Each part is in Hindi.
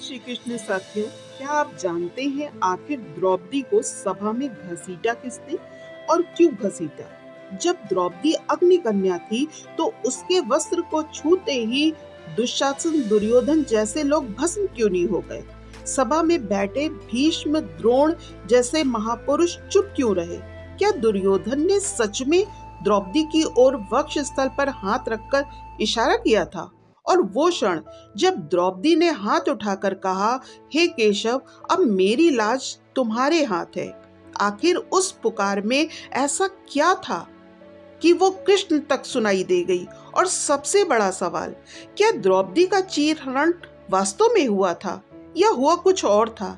श्री कृष्ण साथियों, क्या आप जानते हैं आखिर द्रौपदी को सभा में घसीटा किसने और क्यों घसीटा? जब द्रौपदी अग्नि कन्या थी तो उसके वस्त्र को छूते ही दुशासन, दुर्योधन जैसे लोग भस्म क्यों नहीं हो गए? सभा में बैठे भीष्म, द्रोण जैसे महापुरुष चुप क्यों रहे? क्या दुर्योधन ने सच में द्रौपदी की ओर वक्ष स्थल पर हाथ रखकर इशारा किया था? और वो क्षण जब द्रौपदी ने हाथ उठाकर कहा, हे केशव, अब मेरी लाज तुम्हारे हाथ है। आखिर उस पुकार में ऐसा क्या था कि वो कृष्ण तक सुनाई दे गई? और सबसे बड़ा सवाल, क्या द्रौपदी का चीरहरण वास्तव में हुआ था या हुआ कुछ और था?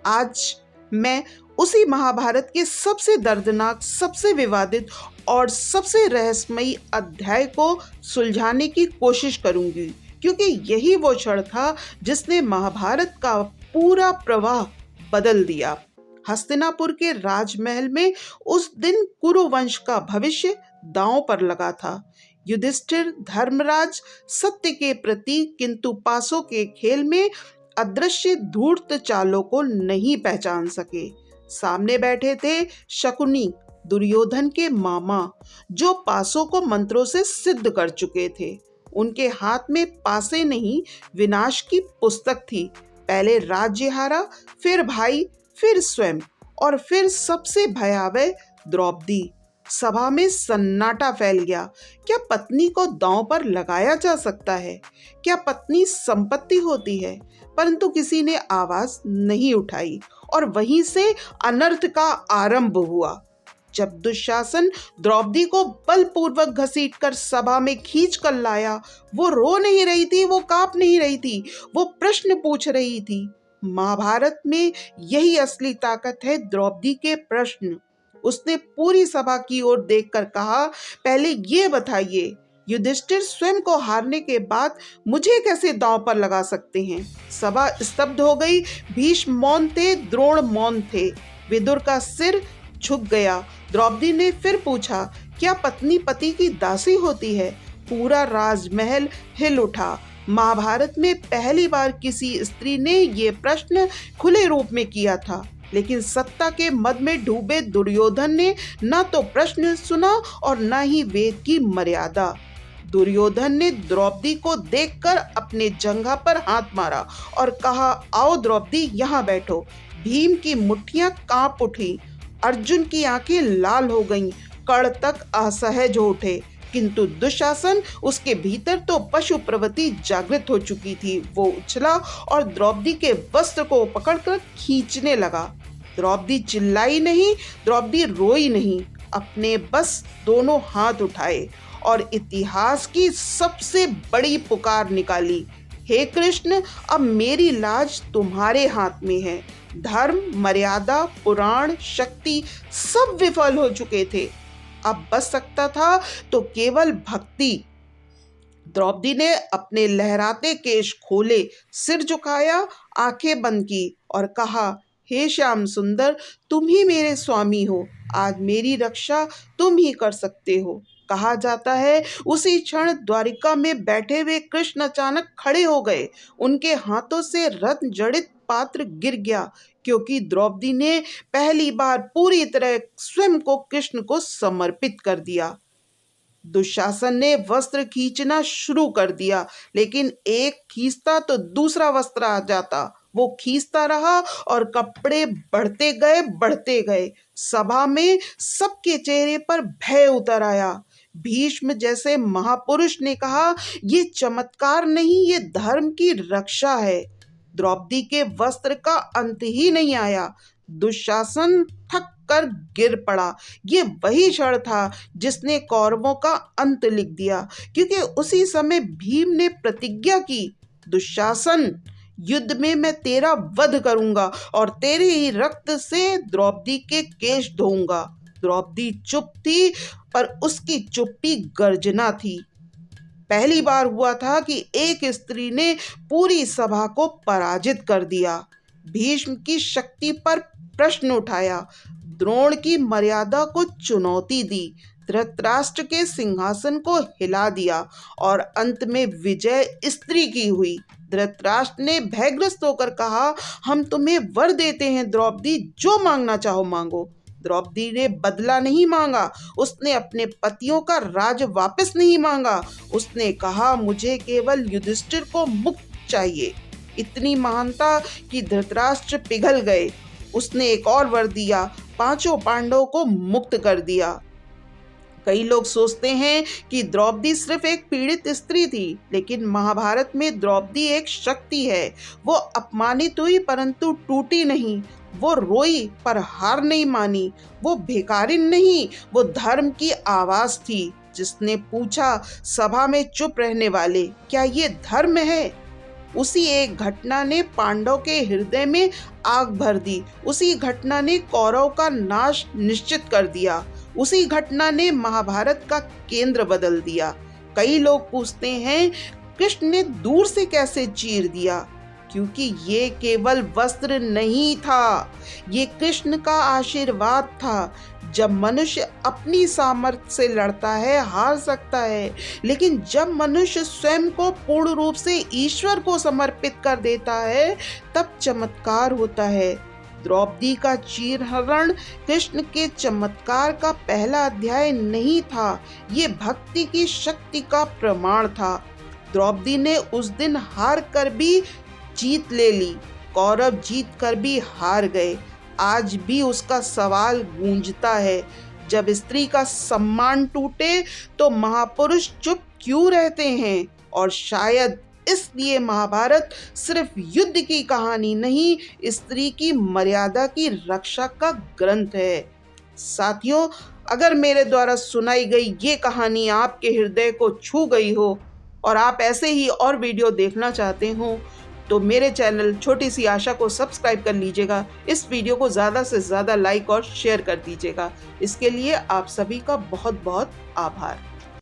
आज मैं उसी महाभारत के सबसे दर्दनाक, सबसे विवादित और सबसे रहस्यमयी अध्याय को सुलझाने की कोशिश करूंगी, क्योंकि यही वो क्षण था जिसने महाभारत का पूरा प्रवाह बदल दिया। हस्तिनापुर के राजमहल में उस दिन कुरु वंश का भविष्य दांव पर लगा था। युधिष्ठिर, धर्मराज सत्य के प्रतीक, किंतु पासों के खेल में अदृश्य धूर्त चालों को नहीं पहचान सके। सामने बैठे थे शकुनी, दुर्योधन के मामा, जो पासों को मंत्रों से सिद्ध कर चुके थे। उनके हाथ में पासे नहीं, विनाश की पुस्तक थी। पहले राज्य हारा, फिर भाई, फिर स्वयं, और फिर सबसे भयावह द्रौपदी। सभा में सन्नाटा फैल गया। क्या पत्नी को दांव पर लगाया जा सकता है? क्या पत्नी संपत्ति होती है? परंतु किसी ने आवाज नहीं उठाई और वहीं से अनर्थ का आरंभ हुआ। जब दुशासन द्रौपदी को बलपूर्वक घसीटकर सभा में खींच कर लाया, वो रो नहीं रही थी, वो कांप नहीं रही थी, वो प्रश्न पूछ रही थी। महाभारत में यही असली ताकत है, द्रौपदी के प्रश्न। उसने पूरी सभा की ओर देखकर कहा, पहले ये बताइए, युधिष्ठिर स्वयं को हारने के बाद मुझे कैसे दांव पर लगा सकते हैं? सभा स्तब्ध हो गई। भीष्म मौन थे, द्रोण मौन थे, विदुर का सिर झुक गया। द्रौपदी ने फिर पूछा, क्या पत्नी पति की दासी होती है? पूरा राजमहल हिल उठा। महाभारत में पहली बार किसी स्त्री ने ये प्रश्न खुले रूप में किया था, लेकिन सत्ता के मद में डूबे दुर्योधन ने न तो प्रश्न सुना और न ही वेद की मर्यादा। दुर्योधन ने द्रौपदी को देखकर अपने जंघा पर हाथ मारा और कहा, आओ द्रौपदी, यहाँ बैठो। भीम की मुट्ठियां कांप उठी, अर्जुन की आंखें लाल हो गईं, कर्ण तक असहज हो उठे, किंतु दुशासन, उसके भीतर तो पशु प्रवृत्ति जागृत हो चुकी थी। वो उछला और द्रौपदी के वस्त्र को पकड़कर खींचने लगा। द्रौपदी चिल्लाई नहीं, द्रौपदी रोई नहीं, अपने बस दोनों हाथ उठाए और इतिहास की सबसे बड़ी पुकार निकाली, हे कृष्ण, अब मेरी लाज तुम्हारे हाथ में है। धर्म, मर्यादा, पुराण, शक्ति सब विफल हो चुके थे। अब बच सकता था तो केवल भक्ति। द्रौपदी ने अपने लहराते केश खोले, सिर झुकाया, आंखें बंद की और कहा, हे श्याम सुंदर, तुम ही मेरे स्वामी हो। आज मेरी रक्षा तुम ही कर सकते हो। कहा जाता है उसी क्षण द्वारिका में बैठे हुए कृष्ण अचानक खड़े हो गए। उनके हाथों से रत्न जड़ित पात्र गिर गया, क्योंकि द्रौपदी ने पहली बार पूरी तरह स्वयं को कृष्ण को समर्पित कर दिया। दुशासन ने वस्त्र खींचना शुरू कर दिया, लेकिन एक खींचता तो दूसरा वस्त्र आ जाता। वो खींचता रहा और कपड़े बढ़ते गए। सभा में सबके चेहरे पर भय उतर आया। भीष्म जैसे महापुरुष ने कहा, ये चमत्कार नहीं, ये धर्म की रक्षा है। द्रौपदी के वस्त्र का अंत ही नहीं आया। दुशासन थक कर गिर पड़ा। ये वही क्षण था जिसने कौरवों का अंत लिख दिया, क्योंकि उसी समय भीम ने प्रतिज्ञा की, दुशासन, युद्ध में मैं तेरा वध करूंगा और तेरे ही रक्त से द्रौपदी के केश धोऊंगा। द्रौपदी चुप थी, पर उसकी चुप्पी गर्जना थी। पहली बार हुआ था कि एक स्त्री ने पूरी सभा को पराजित कर दिया। भीष्म की शक्ति पर प्रश्न उठाया, द्रोण की मर्यादा को चुनौती दी, धृतराष्ट्र के सिंहासन को हिला दिया और अंत में विजय स्त्री की हुई। धृतराष्ट्र ने भयग्रस्त होकर कहा, हम तुम्हें वर देते हैं द्रौपदी, जो मांगना चाहो मांगो। द्रौपदी ने बदला नहीं मांगा, उसने अपने पतियों का राज वापस नहीं मांगा। उसने कहा, मुझे केवल युधिष्ठिर को मुक्त चाहिए। इतनी महानता कि धृतराष्ट्र पिघल गए। उसने एक और वर दिया, पांचों पांडवों को मुक्त कर दिया। कई लोग सोचते हैं कि द्रौपदी सिर्फ एक पीड़ित स्त्री थी, लेकिन महाभारत में द्रौपदी एक शक्ति है। वो अपमानित हुई परंतु टूटी नहीं। वो रोई पर हार नहीं मानी। वो भिखारिन नहीं, वो धर्म की आवाज थी। जिसने पूछा सभा में चुप रहने वाले, क्या ये धर्म है? उसी एक घटना ने पांडव के हृदय में आग भर दी। उसी घटना ने कौरव का नाश निश्चित कर दिया। उसी घटना ने महाभारत का केंद्र बदल दिया। कई लोग पूछते हैं, कृष्ण ने दूर से कैसे चीर दिया? क्योंकि ये केवल वस्त्र नहीं था, ये कृष्ण का आशीर्वाद था। जब मनुष्य अपनी सामर्थ्य से लड़ता है, हार सकता है, लेकिन जब मनुष्य स्वयं को पूर्ण रूप से ईश्वर को समर्पित कर देता है, तब चमत्कार होता है। द्रौपदी का चीरहरण कृष्ण के चमत्कार का पहला अध्याय नहीं था, ये भक्ति की शक्ति का प्रमाण था। द्रौपदी ने उस दिन हार कर भी जीत ले ली, कौरव जीत कर भी हार गए। आज भी उसका सवाल गूंजता है, जब स्त्री का सम्मान टूटे तो महापुरुष चुप क्यों रहते हैं? और शायद इसलिए महाभारत सिर्फ युद्ध की कहानी नहीं, स्त्री की मर्यादा की रक्षा का ग्रंथ है। साथियों, अगर मेरे द्वारा सुनाई गई ये कहानी आपके हृदय को छू गई हो और आप ऐसे ही और वीडियो देखना चाहते हो, तो मेरे चैनल छोटी सी आशा को सब्सक्राइब कर लीजिएगा। इस वीडियो को ज़्यादा से ज़्यादा लाइक और शेयर कर दीजिएगा। इसके लिए आप सभी का बहुत बहुत आभार।